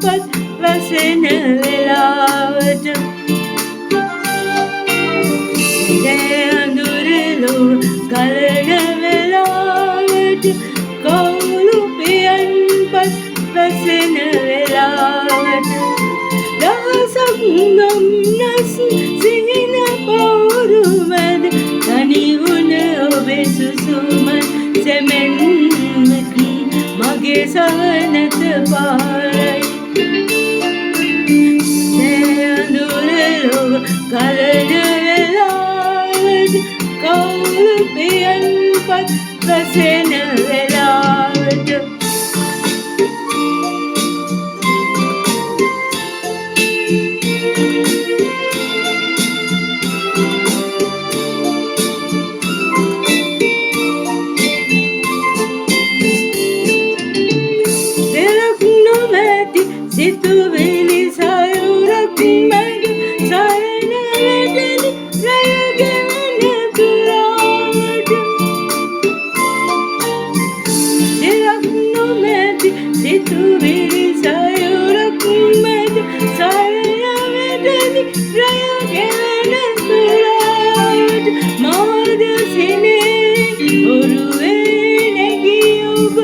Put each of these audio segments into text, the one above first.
පත් වැසෙන වෙලාවට අඳුරලෝ කලන වෙලාවට කවුළු පියන් පත් වැසෙන වෙලාවට දහසක් ගම්නස් සිහින පවුරු මැද තනි වුණ ඔබේ සුසුමන් සෙමෙන්මකි මගේ සවනත පාරයි අඳුරලෝ කලන වෙලාවට කවුළු පියන් පත් වැසෙන වෙලාවට සිතුවිලි සයුරක් මැද සරණ වැටෙන රැය ගෙවෙන තුරාවට දෙයක් නොමැති සිතුවිලි සයුරක් මැද සරණ වැටෙන රැය ගෙවෙන තුරාවට මාද සිනේ ඔරුවේ නැගී ඔබ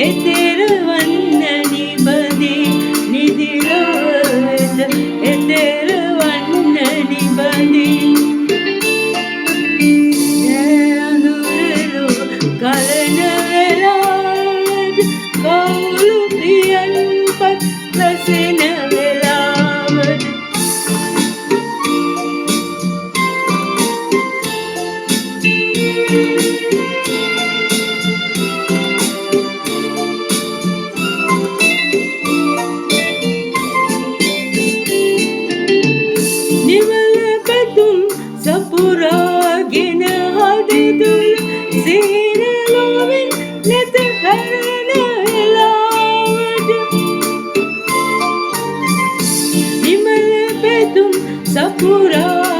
එතෙර වන්න නිබඳේ එතෙර වන්න නිබඳින් අඳුරලෝ කලන වෙලාවට කවුළු පියන් පත් වැසෙන වෙලාවට සපුරාගෙන හදතුල සිහින ලොවෙන් නැත හැරෙන වෙලාවට නිමල පැතුම් සපුරා